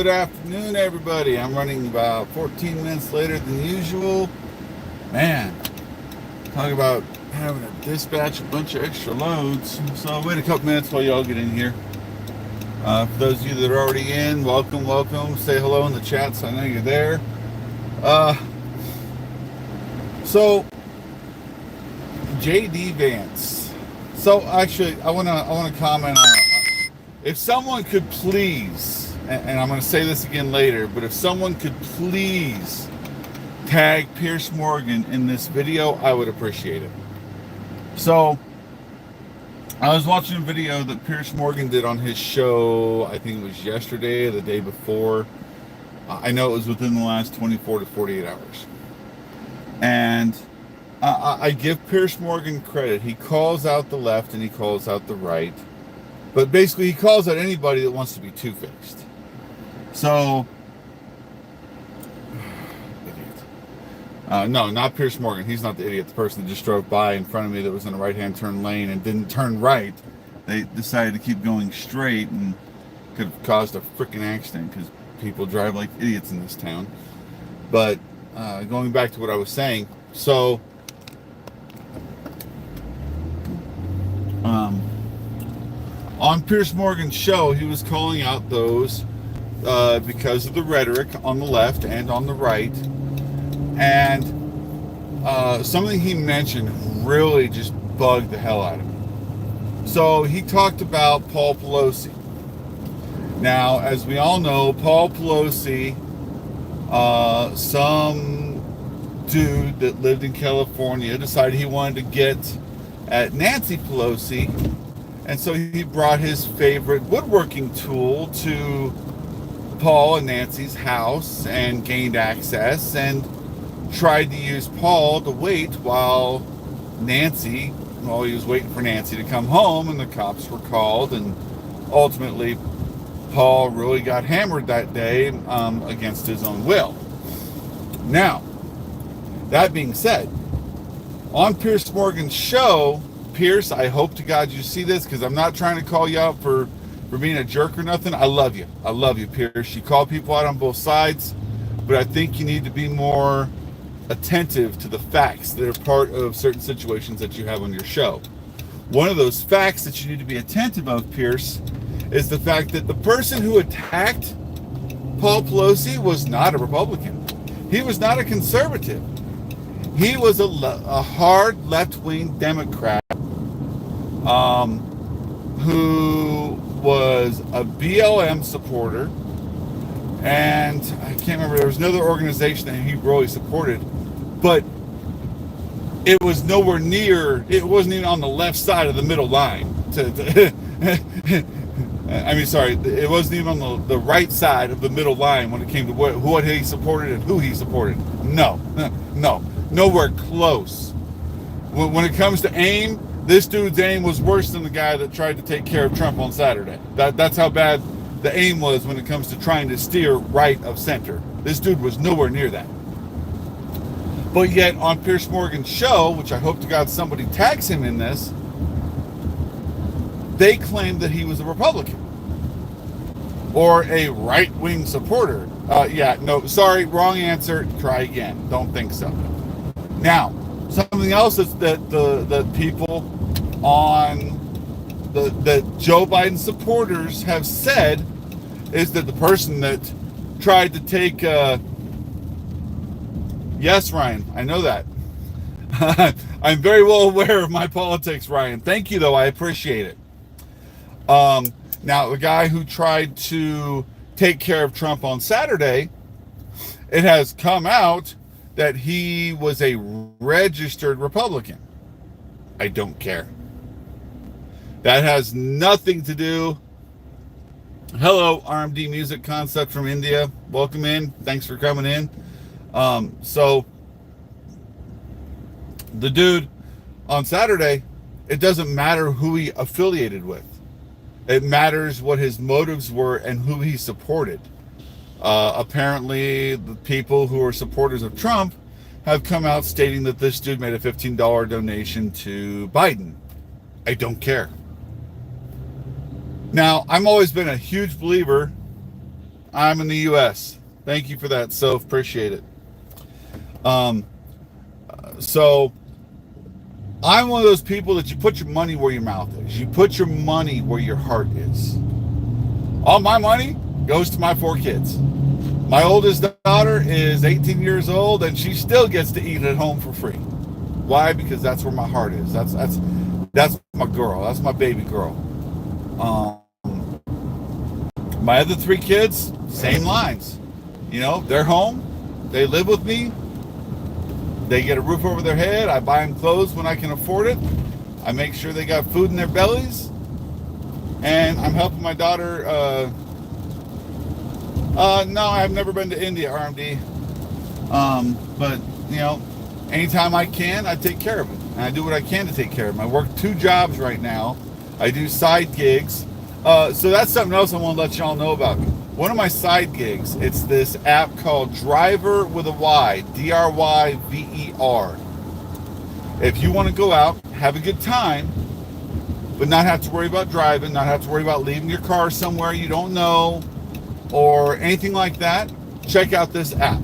Good afternoon, everybody. I'm running about 14 minutes later than usual. Man, talk about having to dispatch a bunch of extra loads. So I'll wait a couple minutes while y'all get in here. For those of you that are already in, welcome, welcome. Say hello in the chat so I know you're there. Uh, so JD Vance. So actually, I wanna comment on if someone could please, and I'm going to say this again later, but if someone could please tag Pierce Morgan in this video, I would appreciate it. So I was watching a video that Pierce Morgan did on his show, I think it was yesterday or the day before. I know it was within the last 24 to 48 hours. And I give Pierce Morgan credit. He calls out the left and he calls out the right. But basically, he calls out anybody that wants to be two-faced. So, idiot. No, not Pierce Morgan. He's not the idiot. The person that just drove by in front of me that was in a right-hand turn lane and didn't turn right. They decided to keep going straight and could have caused a freaking accident because people drive like idiots in this town. But going back to what I was saying, so on Pierce Morgan's show, he was calling out those because of the rhetoric on the left and on the right. And something he mentioned really just bugged the hell out of me. So he talked about Paul Pelosi. Now, as we all know, Paul Pelosi, some dude that lived in California, decided he wanted to get at Nancy Pelosi. And so he brought his favorite woodworking tool to Paul and Nancy's house and gained access and tried to use Paul to wait while he was waiting for Nancy to come home, and the cops were called, and ultimately Paul really got hammered that day against his own will. Now, that being said, on Pierce Morgan's show, Pierce, I hope to God you see this, because I'm not trying to call you out for being a jerk or nothing. I love you. I love you, Pierce. You call people out on both sides, but I think you need to be more attentive to the facts that are part of certain situations that you have on your show. One of those facts that you need to be attentive of, Pierce, is the fact that the person who attacked Paul Pelosi was not a Republican. He was not a conservative. He was a hard left-wing Democrat who was a BLM supporter, and I can't remember, there was another organization that he really supported, but it was nowhere near, it wasn't even on the left side of the middle line. It wasn't even on the right side of the middle line when it came to what he supported and who he supported. No, nowhere close. When it comes to aim, this dude's aim was worse than the guy that tried to take care of Trump on Saturday. That's how bad the aim was when it comes to trying to steer right of center. This dude was nowhere near that. But yet on Pierce Morgan's show, which I hope to God somebody tags him in this, they claimed that he was a Republican or a right-wing supporter. Sorry, wrong answer. Try again. Don't think so. Now, something else is that the people on the Joe Biden supporters have said is that the person that tried to take yes, Ryan, I know that. I'm very well aware of my politics, Ryan. Thank you, though. I appreciate it. Now, the guy who tried to take care of Trump on Saturday, it has come out that he was a registered Republican. I don't care. That has nothing to do. Hello, RMD Music Concept from India. Welcome in. Thanks for coming in. So the dude on Saturday, it doesn't matter who he affiliated with. It matters what his motives were and who he supported. Apparently, the people who are supporters of Trump have come out stating that this dude made a $15 donation to Biden. I don't care. Now, I've always been a huge believer I'm in the U.S. Thank you for that, so appreciate it. Um, so I'm one of those people that you put your money where your mouth is. You put your money where your heart is. All my money goes to my 4 kids. My oldest daughter is 18 years old, and she still gets to eat at home for free. Why? Because that's where my heart is. That's my girl. That's my baby girl. Um, my other 3 kids, same lines. You know, they're home. They live with me. They get a roof over their head. I buy them clothes when I can afford it. I make sure they got food in their bellies. And I'm helping my daughter. No, I've never been to India, RMD. But, you know, anytime I can, I take care of it. And I do what I can to take care of them. I work 2 jobs right now. I do side gigs. So that's something else I want to let y'all know about. One of my side gigs, it's this app called Driver with a Y, Dryver. If you want to go out, have a good time, but not have to worry about driving, not have to worry about leaving your car somewhere you don't know, or anything like that, check out this app.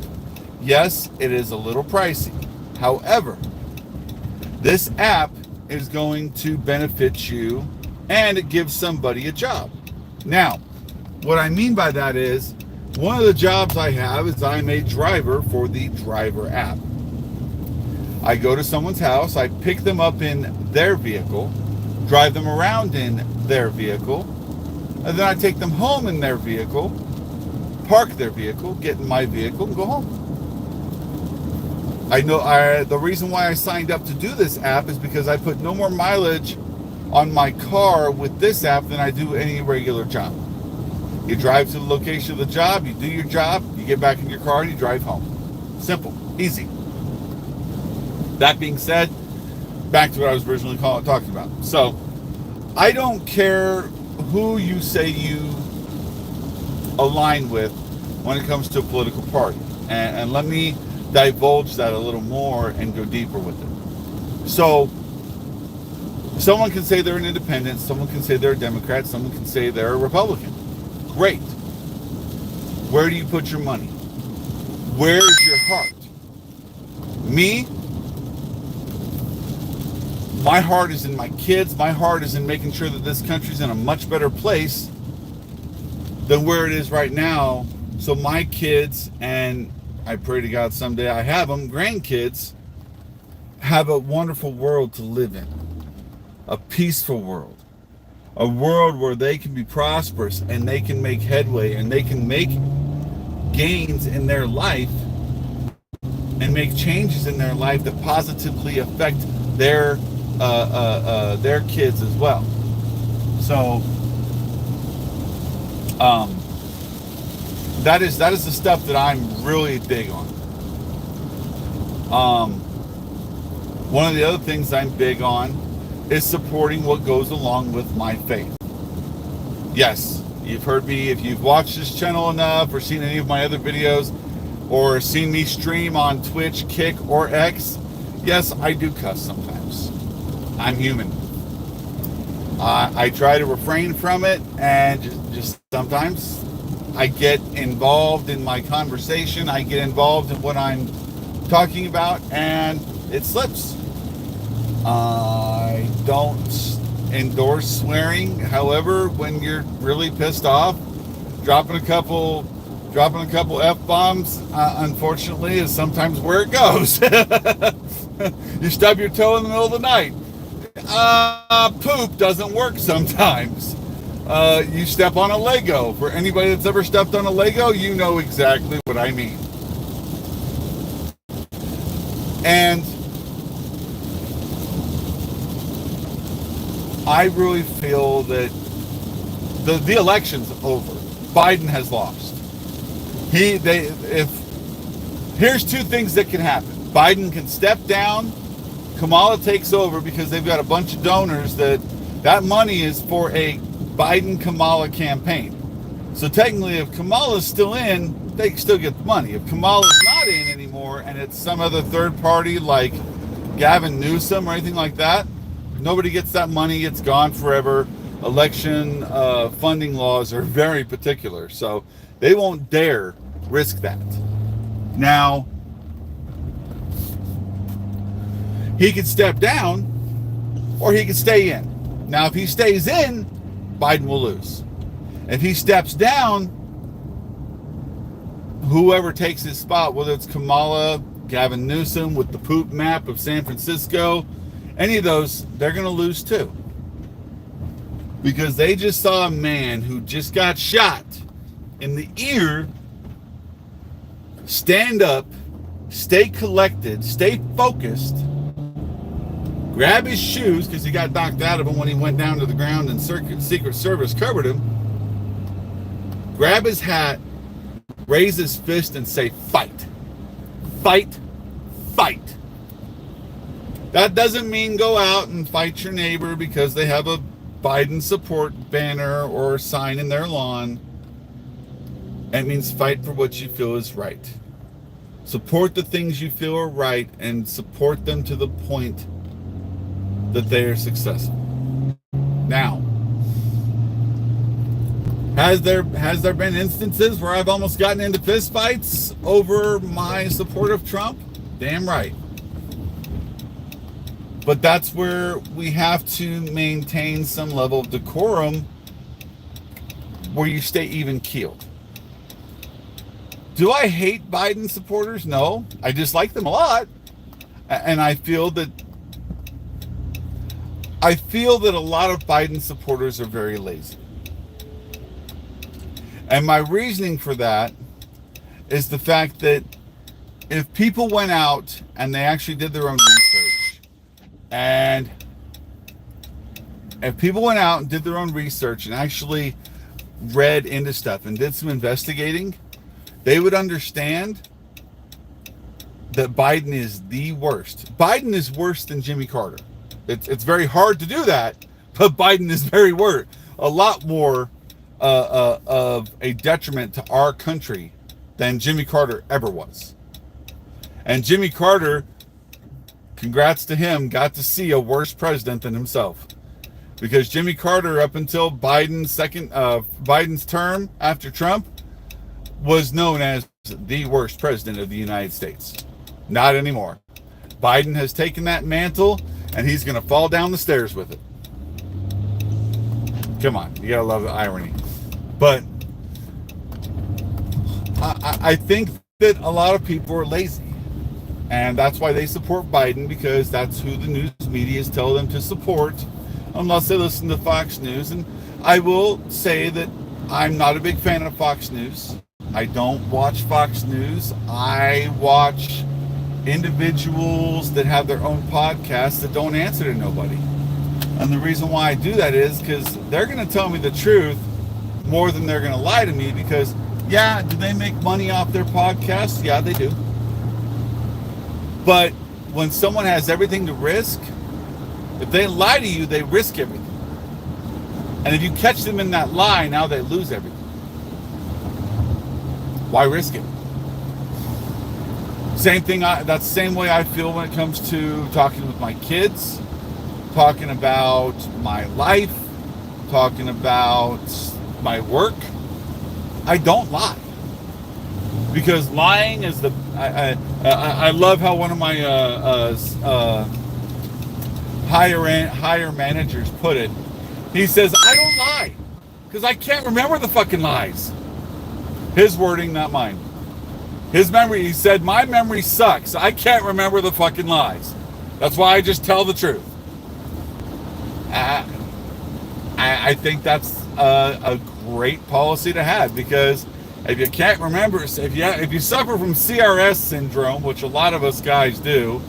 Yes, it is a little pricey. However, this app is going to benefit you, and it gives somebody a job. Now, what I mean by that is, one of the jobs I have is I'm a driver for the Driver app. I go to someone's house, I pick them up in their vehicle, drive them around in their vehicle, and then I take them home in their vehicle, park their vehicle, get in my vehicle, and go home. The reason why I signed up to do this app is because I put no more mileage on my car with this app than I do any regular job. You drive to the location of the job, you do your job, you get back in your car, and you drive home. Simple, easy. That being said, back to what I was originally talking about. So, I don't care who you say you align with when it comes to a political party. And let me divulge that a little more and go deeper with it. So, someone can say they're an independent, someone can say they're a Democrat, someone can say they're a Republican. Great. Where do you put your money? Where's your heart? Me, my heart is in my kids. My heart is in making sure that this country's in a much better place than where it is right now. So my kids, and I pray to God someday I have them, grandkids, have a wonderful world to live in. A peaceful world. A world where they can be prosperous and they can make headway and they can make gains in their life and make changes in their life that positively affect their kids as well. So that is the stuff that I'm really big on. One of the other things I'm big on is supporting what goes along with my faith. Yes, you've heard me, if you've watched this channel enough or seen any of my other videos or seen me stream on Twitch, Kick, or X, yes, I do cuss sometimes. I'm human. I try to refrain from it, and just sometimes I get involved in my conversation, I get involved in what I'm talking about, and it slips. I don't endorse swearing. However, when you're really pissed off, dropping a couple F-bombs, unfortunately, is sometimes where it goes. You stub your toe in the middle of the night. Poop doesn't work sometimes. You step on a Lego. For anybody that's ever stepped on a Lego, you know exactly what I mean. And I really feel that the election's over. Biden has lost. Here's 2 things that can happen. Biden can step down, Kamala takes over because they've got a bunch of donors that money is for a Biden-Kamala campaign. So technically, if Kamala's still in, they can still get the money. If Kamala's not in anymore and it's some other third party like Gavin Newsom or anything like that, nobody gets that money. It's gone forever. Election funding laws are very particular. So They won't dare risk that. Now, he could step down or he could stay in. Now, if he stays in, Biden will lose. If he steps down, whoever takes his spot, whether it's Kamala, Gavin Newsom with the poop map of San Francisco, any of those, they're going to lose too. Because they just saw a man who just got shot in the ear stand up, stay collected, stay focused, grab his shoes because he got knocked out of them when he went down to the ground and Secret Service covered him, grab his hat, raise his fist and say, fight. Fight. Fight. That doesn't mean go out and fight your neighbor because they have a Biden support banner or sign in their lawn. It means fight for what you feel is right. Support the things you feel are right and support them to the point that they are successful. Now, has there been instances where I've almost gotten into fistfights over my support of Trump? Damn right. But that's where we have to maintain some level of decorum where you stay even keeled. Do I hate Biden supporters? No. I dislike them a lot. And I feel that a lot of Biden supporters are very lazy. And my reasoning for that is the fact that if people went out and they actually did their own research, and if people went out and did their own research and actually read into stuff and did some investigating, they would understand that Biden is the worst. Biden is worse than Jimmy Carter. It's very hard to do that, but Biden is very worse. A lot more of a detriment to our country than Jimmy Carter ever was. And Jimmy Carter, congrats to him, got to see a worse president than himself. Because Jimmy Carter, up until Biden's term after Trump, was known as the worst president of the United States. Not anymore. Biden has taken that mantle, and he's going to fall down the stairs with it. Come on, you gotta love the irony. But I think that a lot of people are lazy. And that's why they support Biden, because that's who the news medias tell them to support, unless they listen to Fox News. And I will say that I'm not a big fan of Fox News. I don't watch Fox News. I watch individuals that have their own podcasts that don't answer to nobody. And the reason why I do that is because they're going to tell me the truth more than they're going to lie to me. Because, yeah, do they make money off their podcasts? Yeah, they do. But when someone has everything to risk, if they lie to you, they risk everything. And if you catch them in that lie, now they lose everything. Why risk it? Same thing. That's the same way I feel when it comes to talking with my kids, talking about my life, talking about my work. I don't lie, because lying is the. I love how one of my higher managers put it. He says, "I don't lie because I can't remember the fucking lies." His wording, not mine. His memory, he said, my memory sucks. I can't remember the fucking lies. That's why I just tell the truth. I think that's a great policy to have, because if you can't remember, if you suffer from CRS syndrome, which a lot of us guys do,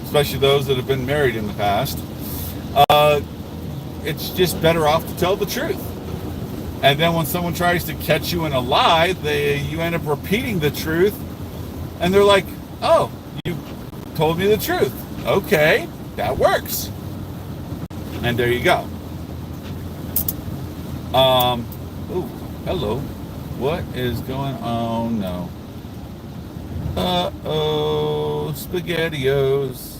especially those that have been married in the past, it's just better off to tell the truth. And then when someone tries to catch you in a lie, you end up repeating the truth, and they're like, "Oh, you told me the truth. Okay, that works." And there you go. Oh, hello. What is going on? No. Uh-oh, SpaghettiOs.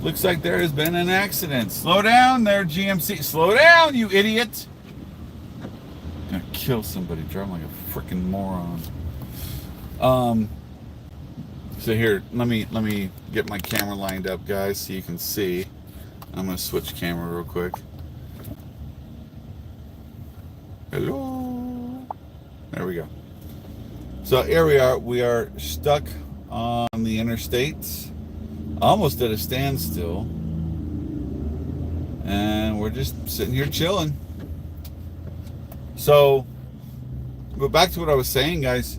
Looks like there has been an accident. Slow down there, GMC. Slow down, you idiot. I'm gonna kill kill somebody driving like a freaking moron. So here, let me get my camera lined up, guys, so you can see. I'm gonna switch camera real quick. Hello. There we go. So here we are. We are stuck on the interstate, almost at a standstill, and we're just sitting here chilling. So, but back to what I was saying, guys.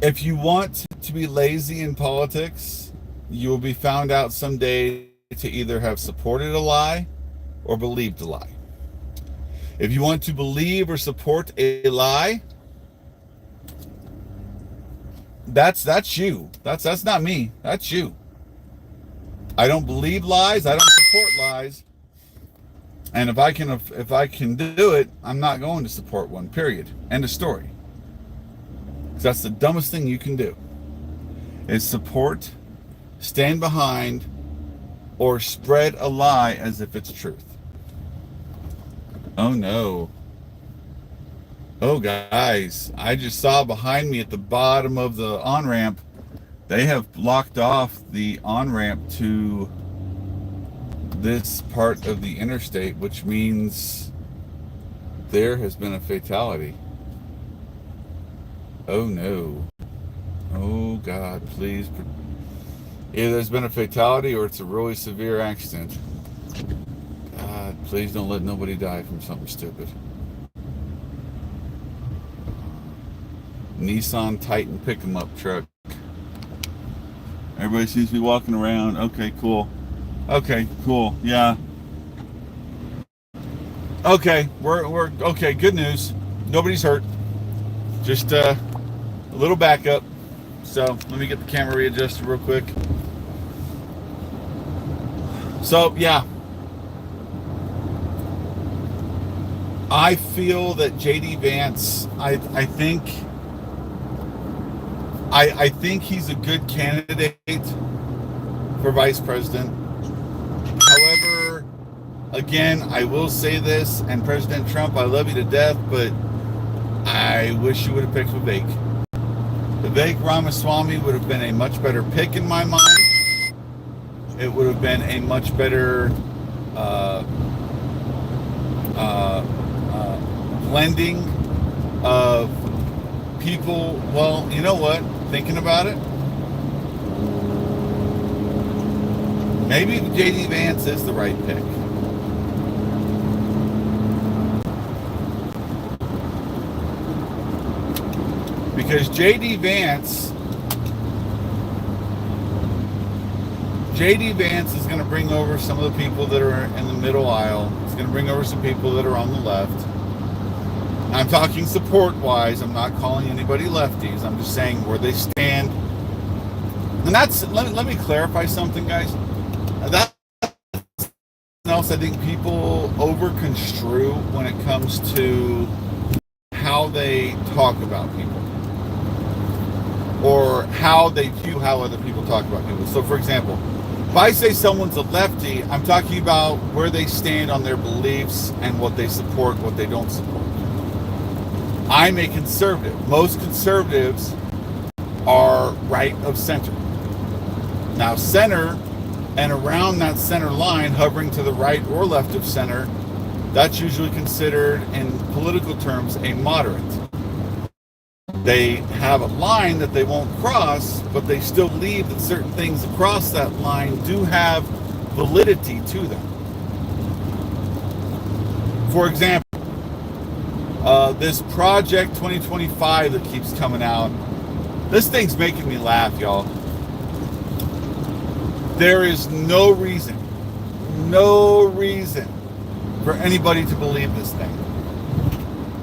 If you want to be lazy in politics, you will be found out someday to either have supported a lie or believed a lie. If you want to believe or support a lie, that's you. That's not me. That's you. I don't believe lies. I don't support lies. And if I can do it, I'm not going to support one. Period. End of story. Because that's the dumbest thing you can do. Is support, stand behind, or spread a lie as if it's truth. Oh no. Oh guys, I just saw behind me at the bottom of the on-ramp, they have blocked off the on-ramp to this part of the interstate, which means there has been a fatality. Oh no. Oh God, please. Either there's been a fatality or it's a really severe accident. God, please don't let nobody die from something stupid. Nissan Titan pick-em-up truck. Everybody seems to be walking around. Okay, cool. Okay, cool. Yeah. Okay, we're okay. Good news. Nobody's hurt. Just a little backup. So let me get the camera readjusted real quick. So yeah, I feel that JD Vance. I think he's a good candidate for vice president. However, again, I will say this, and President Trump, I love you to death, but I wish you would have picked Vivek. Vivek Ramaswamy would have been a much better pick in my mind. It would have been a much better blending of people. Well, you know what? Thinking about it, maybe JD Vance is the right pick. Because JD Vance is going to bring over some of the people that are in the middle aisle. It's going to bring over some people that are on the left. I'm talking support-wise. I'm not calling anybody lefties. I'm just saying where they stand. And that's, let me clarify something, guys. That's something else I think people over-construe when it comes to how they talk about people. Or how they view how other people talk about people. So, for example, if I say someone's a lefty, I'm talking about where they stand on their beliefs and what they support, what they don't support. I'm a conservative. Most conservatives are right of center. Now, center and around that center line, hovering to the right or left of center, that's usually considered, in political terms, a moderate. They have a line that they won't cross, but they still believe that certain things across that line do have validity to them. For example, this Project 2025 that keeps coming out, this thing's making me laugh, y'all. There is no reason for anybody to believe this thing.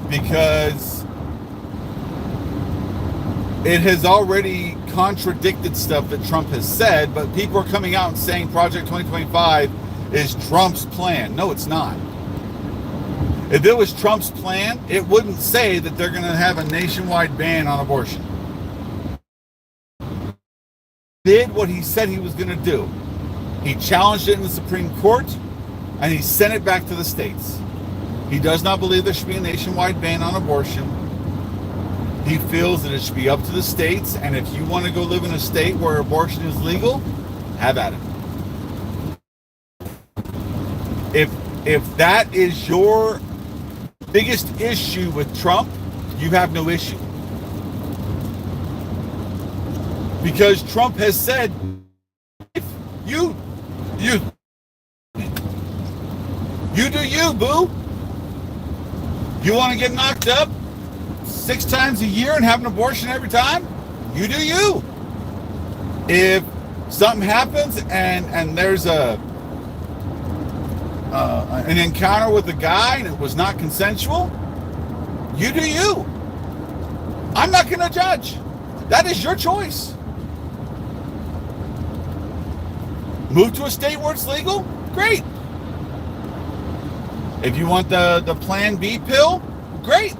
Because it has already contradicted stuff that Trump has said, but people are coming out and saying Project 2025 is Trump's plan. No, it's not. If it was Trump's plan, it wouldn't say that they're going to have a nationwide ban on abortion. He did what he said he was going to do. He challenged it in the Supreme Court, and he sent it back to the states. He does not believe there should be a nationwide ban on abortion. He feels that it should be up to the states, and if you want to go live in a state where abortion is legal, have at it. If that is your biggest issue with Trump, you have no issue. Because Trump has said, if you do you, boo. You want to get knocked up 6 times a year and have an abortion every time? You do you. If something happens and there's an encounter with a guy and it was not consensual, you do you. I'm not going to judge. That is your choice. Move to a state where it's legal? Great. If you want the Plan B pill, great.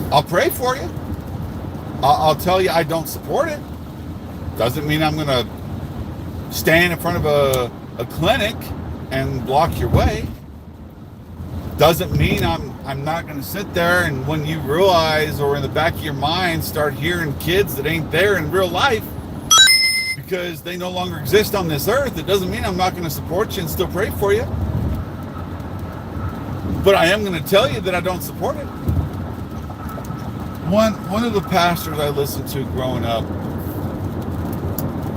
I'll pray for you. I'll tell you I don't support it. Doesn't mean I'm going to stand in front of a clinic and block your way. Doesn't mean I'm not going to sit there, and when you realize, or in the back of your mind, start hearing kids that ain't there in real life because they no longer exist on this earth, it doesn't mean I'm not going to support you and still pray for you. But I am going to tell you that I don't support it. One of the pastors I listened to growing up,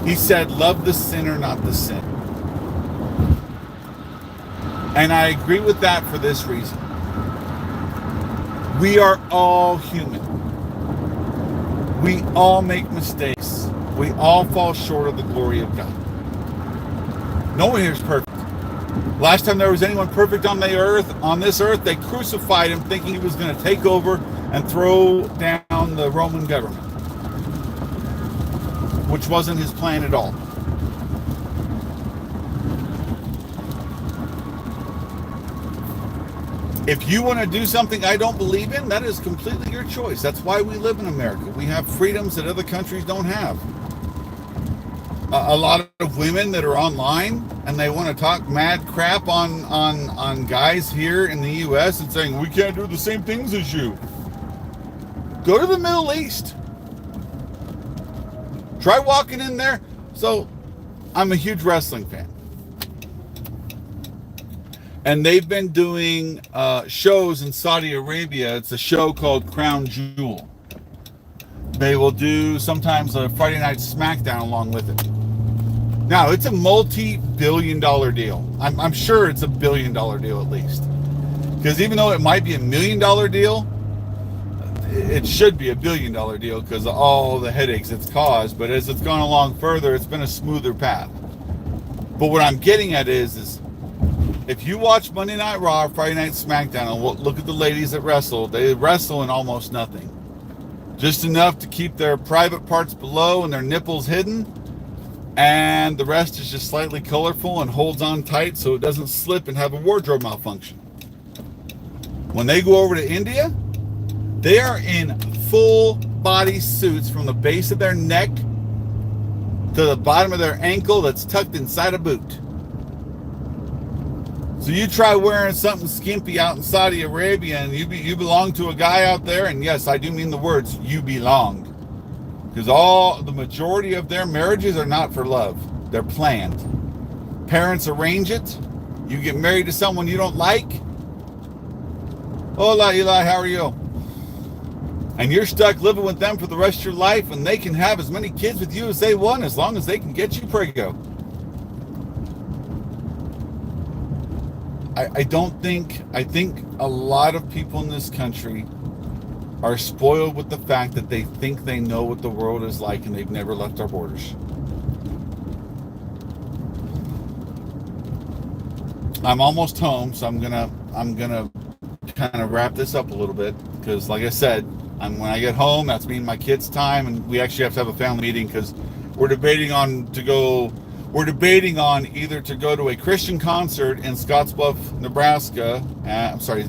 he said, love the sinner, not the sin. And I agree with that for this reason. We are all human. We all make mistakes. We all fall short of the glory of God. No one here is perfect. Last time there was anyone perfect on this earth, they crucified him thinking he was going to take over and throw down the Roman government, which wasn't his plan at all. If you want to do something I don't believe in, that is completely your choice. That's why we live in America. We have freedoms that other countries don't have. A lot of women that are online and they want to talk mad crap on guys here in the U.S. and saying, we can't do the same things as you. Go to the Middle East. Try walking in there. So, I'm a huge wrestling fan. And they've been doing shows in Saudi Arabia. It's a show called Crown Jewel. They will do sometimes a Friday Night SmackDown along with it. Now, it's a multi-billion-dollar deal. I'm sure it's a billion-dollar deal at least. Because even though it might be $1 million deal, it should be $1 billion deal because of all the headaches it's caused. But as it's gone along further, it's been a smoother path. But what I'm getting at is if you watch Monday Night Raw, Friday Night SmackDown, and look at the ladies that wrestle, they wrestle in almost nothing. Just enough to keep their private parts below and their nipples hidden. And the rest is just slightly colorful and holds on tight so it doesn't slip and have a wardrobe malfunction. When they go over to India, they are in full body suits from the base of their neck to the bottom of their ankle that's tucked inside a boot. So you try wearing something skimpy out in Saudi Arabia and you belong to a guy out there, and yes, I do mean the words you belong. Because the majority of their marriages are not for love. They're planned. Parents arrange it. You get married to someone you don't like. Hola, Eli, how are you? And you're stuck living with them for the rest of your life, and they can have as many kids with you as they want as long as they can get you prego. I think a lot of people in this country are spoiled with the fact that they think they know what the world is like and they've never left our borders. I'm almost home, so I'm gonna kind of wrap this up a little bit because, like I said, when I get home, that's me and my kids' time, and we actually have to have a family meeting because we're debating on either to go to a Christian concert in Scottsbluff, Nebraska,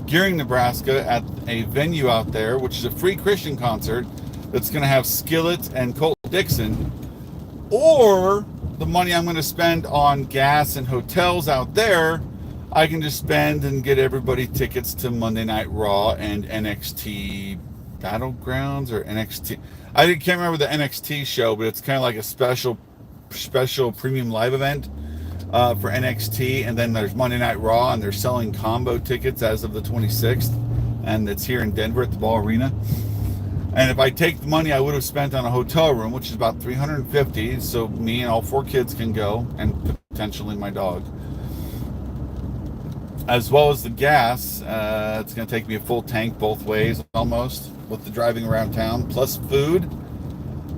Gearing, Nebraska, at a venue out there, which is a free Christian concert that's going to have Skillet and Colt Dixon, or the money I'm going to spend on gas and hotels out there, I can just spend and get everybody tickets to Monday Night Raw and NXT Battlegrounds or NXT. I can't remember the NXT show, but it's kind of like a special premium live event for NXT. And then there's Monday Night Raw, and they're selling combo tickets as of the 26th, and it's here in Denver at the Ball Arena. And if I take the money I would have spent on a hotel room, which is about $350, so me and all 4 kids can go, and potentially my dog, as well as the gas, it's going to take me a full tank both ways almost with the driving around town, plus food.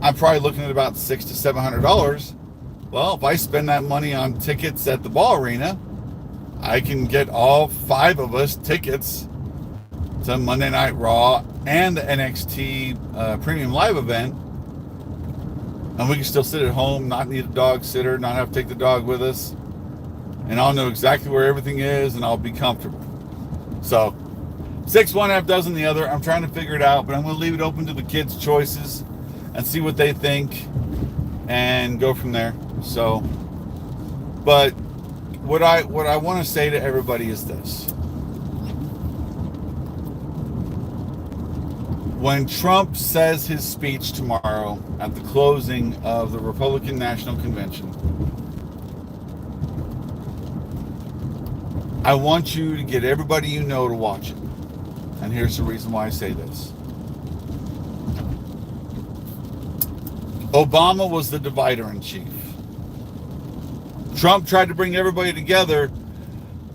I'm probably looking at about $600 to $700. Well, if I spend that money on tickets at the Ball Arena, I can get all 5 of us tickets to Monday Night Raw and the NXT Premium Live event, and we can still sit at home, not need a dog sitter, not have to take the dog with us, and I'll know exactly where everything is, and I'll be comfortable. So 6 one, half dozen the other. I'm trying to figure it out, but I'm going to leave it open to the kids' choices and see what they think and go from there. So, but what I want to say to everybody is this: when Trump says his speech tomorrow at the closing of the Republican National Convention, I want you to get everybody you know to watch it. And here's the reason why I say this. Obama was the divider in chief. Trump tried to bring everybody together,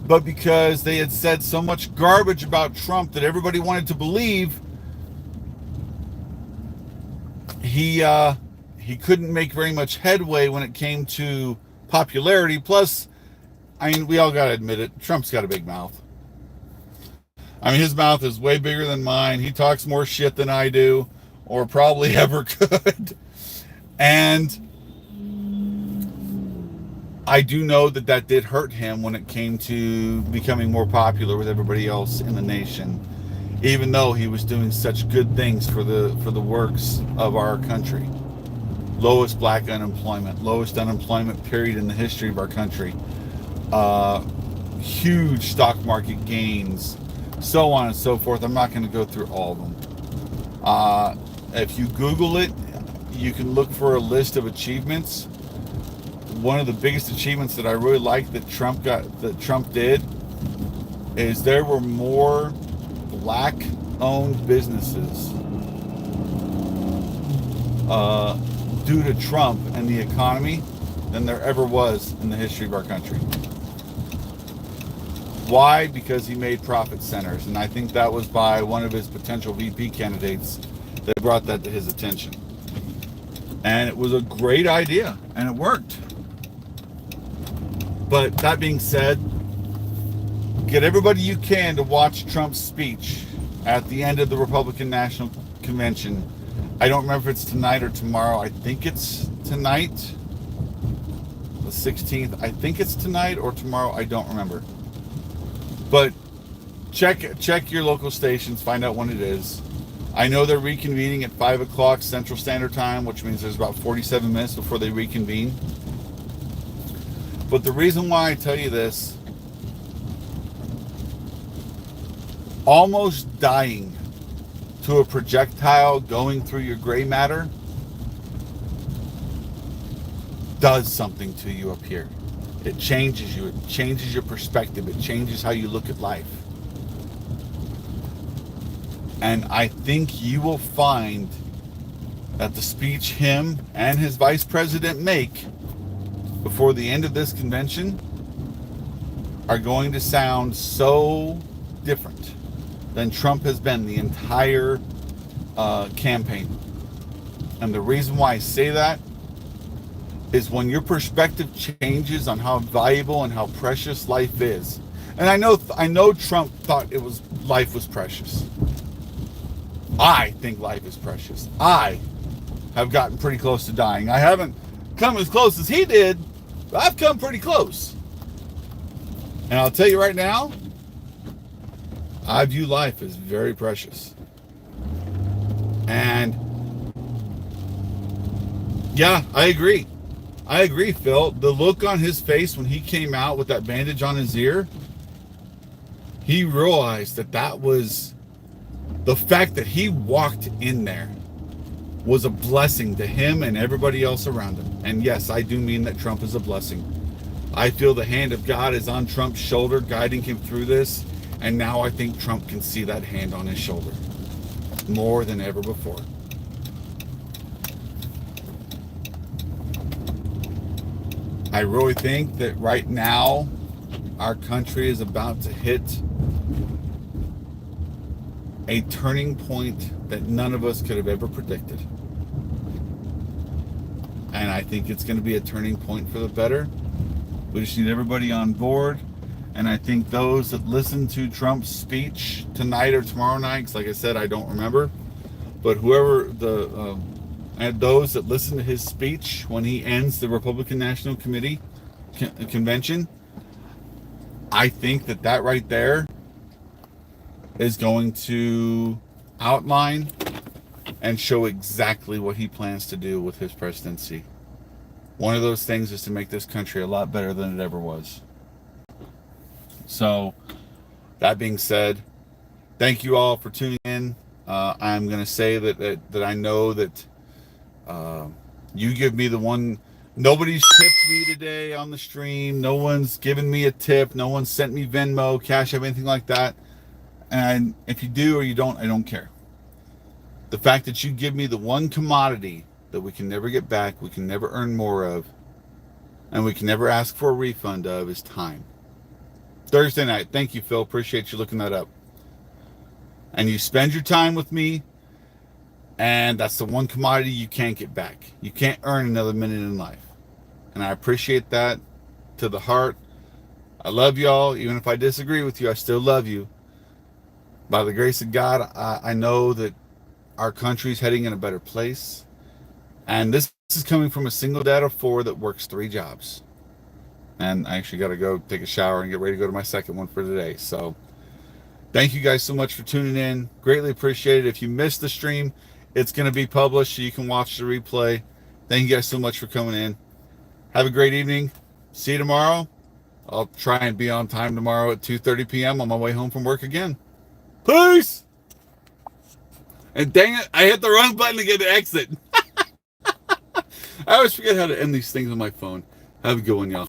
but because they had said so much garbage about Trump that everybody wanted to believe, he couldn't make very much headway when it came to popularity. Plus, I mean, we all got to admit it, Trump's got a big mouth. I mean, his mouth is way bigger than mine. He talks more shit than I do, or probably ever could. And I do know that did hurt him when it came to becoming more popular with everybody else in the nation, even though he was doing such good things for the works of our country. Lowest black unemployment, lowest unemployment period in the history of our country. Huge stock market gains, so on and so forth. I'm not going to go through all of them. If you Google it, you can look for a list of achievements. One of the biggest achievements that I really like that Trump did is there were more black-owned businesses due to Trump and the economy than there ever was in the history of our country. Why? Because he made profit centers, and I think that was by one of his potential VP candidates that brought that to his attention. And it was a great idea, and it worked. But that being said, get everybody you can to watch Trump's speech at the end of the Republican National Convention. I don't remember if it's tonight or tomorrow. I think it's tonight, the 16th. I think it's tonight or tomorrow. I don't remember. But check your local stations, find out when it is. I know they're reconvening at 5 o'clock Central Standard Time, which means there's about 47 minutes before they reconvene. But the reason why I tell you this, almost dying to a projectile going through your gray matter does something to you up here. It changes you. It changes your perspective. It changes how you look at life. And I think you will find that the speech him and his vice president make before the end of this convention are going to sound so different than Trump has been the entire campaign. And the reason why I say that is when your perspective changes on how valuable and how precious life is. And I know Trump thought life was precious. I think life is precious. I have gotten pretty close to dying. I haven't come as close as he did, but I've come pretty close. And I'll tell you right now, I view life as very precious. And yeah, I agree. I agree, Phil. The look on his face when he came out with that bandage on his ear, he realized that was the fact that he walked in there was a blessing to him and everybody else around him. And yes, I do mean that Trump is a blessing. I feel the hand of God is on Trump's shoulder, guiding him through this. And now I think Trump can see that hand on his shoulder more than ever before. I really think that right now our country is about to hit a turning point that none of us could have ever predicted. And I think it's going to be a turning point for the better. We just need everybody on board. And I think those that listen to Trump's speech tonight or tomorrow night, because like I said, I don't remember, but whoever and those that listen to his speech when he ends the Republican National Committee convention, I think that right there is going to outline and show exactly what he plans to do with his presidency. One of those things is to make this country a lot better than it ever was. So, that being said, thank you all for tuning in. I'm going to say that I know that you give me the one. Nobody's tipped me today on the stream. No one's given me a tip. No one sent me Venmo, Cash App, anything like that. And if you do or you don't, I don't care. The fact that you give me the one commodity that we can never get back, we can never earn more of, and we can never ask for a refund of is time. Thursday night. Thank you, Phil. Appreciate you looking that up. And you spend your time with me, and that's the one commodity you can't get back. You can't earn another minute in life. And I appreciate that to the heart. I love y'all. Even if I disagree with you, I still love you. By the grace of God, I know that our country's heading in a better place. And this is coming from a single dad of 4 that works 3 jobs. And I actually got to go take a shower and get ready to go to my second one for today. So thank you guys so much for tuning in. Greatly appreciate it. If you missed the stream, it's going to be published so you can watch the replay. Thank you guys so much for coming in. Have a great evening. See you tomorrow. I'll try and be on time tomorrow at 2:30 p.m. on my way home from work again. Peace! And dang it, I hit the wrong button to get to exit. I always forget how to end these things on my phone. Have a good one, y'all.